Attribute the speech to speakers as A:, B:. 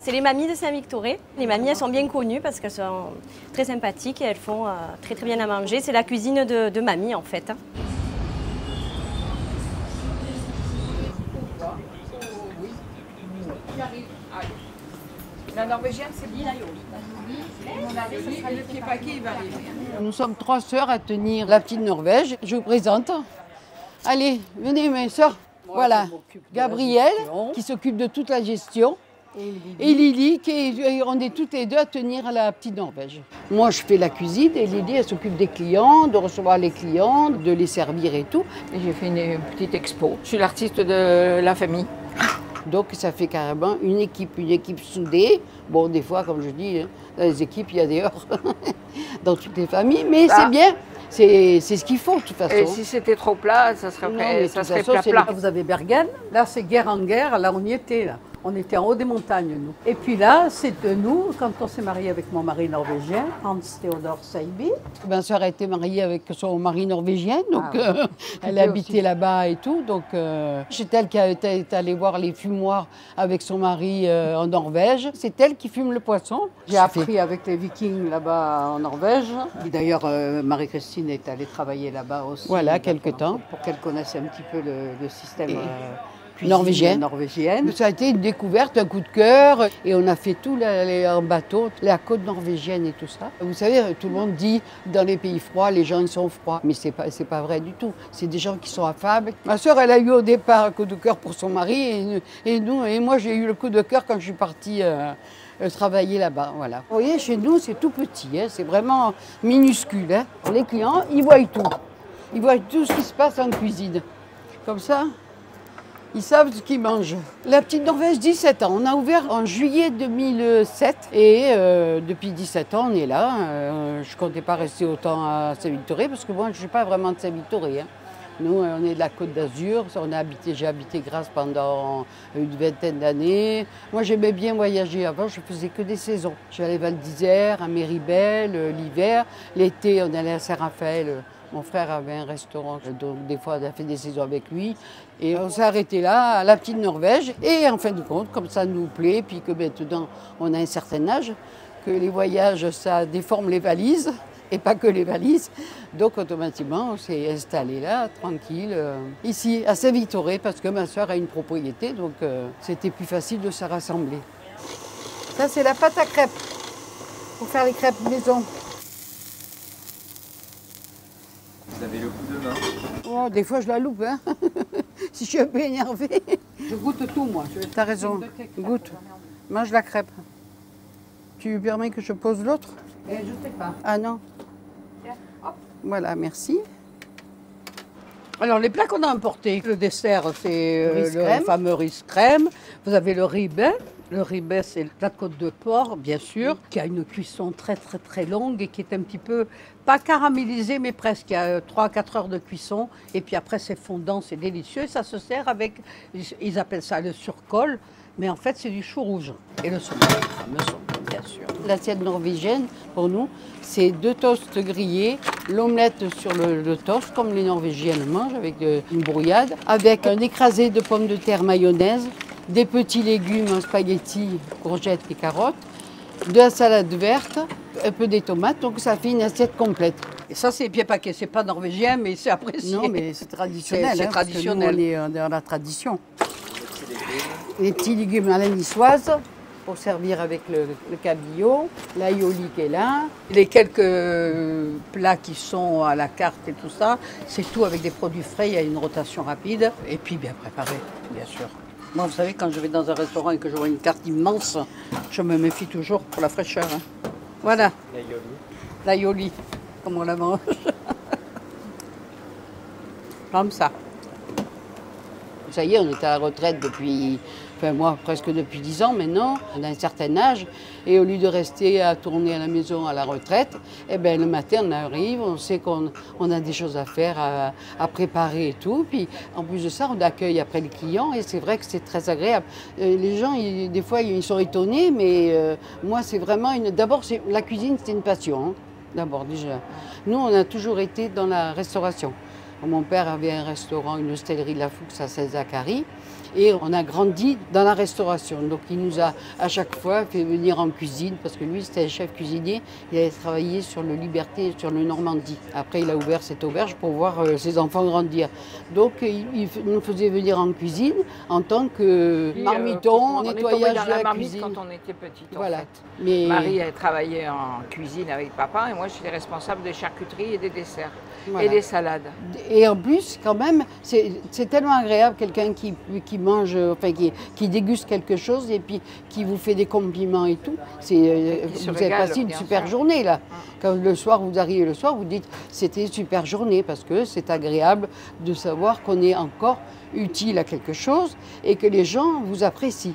A: C'est les mamies de Saint-Victoré. Les mamies, elles sont bien connues parce qu'elles sont très sympathiques et elles font très très bien à manger. C'est la cuisine de mamie en fait.
B: La norvégienne, c'est bien. Le pied paquet, il va arriver.
C: Nous sommes 3 sœurs à tenir la petite Norvège. Je vous présente. Allez, venez mes sœurs. Voilà, Gabrielle qui s'occupe de toute la gestion. Et Lily, on est toutes les deux à tenir la petite Norvège. Moi, je fais la cuisine et Lily, elle s'occupe des clients, de recevoir les clients, de les servir et tout.
B: Et j'ai fait une petite expo. Je suis l'artiste de la famille.
C: Donc, ça fait carrément une équipe soudée. Bon, des fois, comme je dis, dans les équipes, il y a des heurts dans toutes les familles, mais c'est bien. C'est ce qu'il faut, de toute façon.
B: Et si c'était trop plat, ça serait, plat.
D: Vous avez Bergen, là c'est guerre en guerre, là on y était là. On était en haut des montagnes, nous. Et puis là, c'est de nous, quand on s'est marié avec mon mari norvégien, Hans Theodor Seiby.
C: Ma soeur a été mariée avec son mari norvégien, donc elle habitait là-bas et tout. Donc c'est elle qui est allée voir les fumoirs avec son mari en Norvège. C'est elle qui fume le poisson.
D: J'ai appris avec les Vikings là-bas en Norvège. D'ailleurs, Marie-Christine est allée travailler là-bas aussi.
C: Voilà, quelque temps.
D: Pour qu'elle connaisse un petit peu le système.
C: Norvégienne. Ça a été une découverte, un coup de cœur. Et on a fait tout en bateau, la côte norvégienne et tout ça. Vous savez, tout le monde dit dans les pays froids, les gens ils sont froids. Mais c'est pas vrai du tout. C'est des gens qui sont affables. Ma soeur, elle a eu au départ un coup de cœur pour son mari. Et moi, j'ai eu le coup de cœur quand je suis partie travailler là-bas. Voilà. Vous voyez, chez nous, c'est tout petit. Hein, c'est vraiment minuscule. Hein. Les clients, ils voient tout. Ils voient tout ce qui se passe en cuisine. Comme ça. Ils savent ce qu'ils mangent. La petite Norvège, 17 ans. On a ouvert en juillet 2007 et depuis 17 ans, on est là. Je ne comptais pas rester autant à Saint-Victoré parce que moi, je ne suis pas vraiment de Saint-Victoré. Hein. Nous, on est de la Côte d'Azur. J'ai habité Grasse pendant une vingtaine d'années. Moi, j'aimais bien voyager. Avant, je faisais que des saisons. J'allais à Val d'Isère, à Méribel, l'hiver. L'été, on allait à Saint-Raphaël. Mon frère avait un restaurant, donc des fois on a fait des saisons avec lui. Et on s'est arrêté là, à la petite Norvège. Et en fin de compte, comme ça nous plaît, puis que maintenant on a un certain âge, que les voyages, ça déforme les valises, et pas que les valises. Donc automatiquement, on s'est installé là, tranquille, ici, à Saint-Victoré, parce que ma soeur a une propriété, donc c'était plus facile de se rassembler. Ça, c'est la pâte à crêpes, pour faire les crêpes maison.
E: Vous avez le coup de main.
C: Oh, des fois, je la loupe, hein. Si je suis un peu énervée.
D: Je goûte tout, moi.
C: T'as raison. Goûte. Mange la crêpe. Tu lui permets que je pose l'autre?
D: Je ne sais pas.
C: Ah non. Voilà, merci.
D: Alors, les plats qu'on a importés, le dessert, c'est le fameux riz crème. Vous avez le ribet. Le ribet, c'est la côte de porc, bien sûr, qui a une cuisson très, très, très longue et qui est un petit peu, pas caramélisée, mais presque. Il y a 3 à 4 heures de cuisson. Et puis après, c'est fondant, c'est délicieux. Et ça se sert avec, ils appellent ça le surcol, mais en fait, c'est du chou rouge. Et le saumon, le fameux saumon, bien sûr.
C: L'assiette norvégienne, pour nous, c'est 2 toasts grillés, l'omelette sur le toast, comme les Norvégiennes mangent, avec une brouillade, avec un écrasé de pommes de terre mayonnaise, des petits légumes en spaghettis, courgettes et carottes, de la salade verte, un peu des tomates, donc ça fait une assiette complète.
D: Et ça, c'est pied paquet, c'est pas norvégien, mais c'est apprécié.
C: Non, mais c'est traditionnel.
D: C'est traditionnel.
C: Nous, on est dans la tradition. Les petits légumes à la niçoise, pour servir avec le cabillaud, l'aïoli qui est là.
D: Les quelques plats qui sont à la carte et tout ça, c'est tout avec des produits frais, il y a une rotation rapide, et puis bien préparé, bien sûr. Moi, vous savez, quand je vais dans un restaurant et que je vois une carte immense, je me méfie toujours pour la fraîcheur. Hein. Voilà. L'aïoli, comme on la mange. Comme ça.
C: Ça y est, on est à la retraite depuis, enfin moi presque depuis 10 ans maintenant, on a un certain âge, et au lieu de rester à tourner à la maison à la retraite, eh ben, le matin on arrive, on sait qu'on a des choses à faire, à préparer et tout, puis en plus de ça on accueille après les clients et c'est vrai que c'est très agréable. Les gens, des fois ils sont étonnés, mais moi c'est vraiment d'abord la cuisine c'est une passion, hein, d'abord déjà. Nous on a toujours été dans la restauration. Mon père avait un restaurant, une hostellerie de la Fouxe à Saint-Zacharie. Et on a grandi dans la restauration. Donc il nous a à chaque fois fait venir en cuisine, parce que lui c'était un chef cuisinier, il avait travaillé sur le Liberté, sur le Normandie. Après il a ouvert cette auberge pour voir ses enfants grandir. Donc il nous faisait venir en cuisine en tant que marmiton, nettoyage de la cuisine.
B: Quand on était petite,
C: voilà.
B: En fait.
C: Mais...
B: Marie a travaillé en cuisine avec papa et moi j'étais responsable des charcuteries et des desserts.
C: Voilà.
B: Et des salades.
C: Et en plus, quand même, c'est tellement agréable quelqu'un qui mange, enfin qui déguste quelque chose et puis qui vous fait des compliments et tout. Vous avez passé une super journée là. Quand le soir, vous arrivez le soir, vous dites c'était une super journée parce que c'est agréable de savoir qu'on est encore utile à quelque chose et que les gens vous apprécient.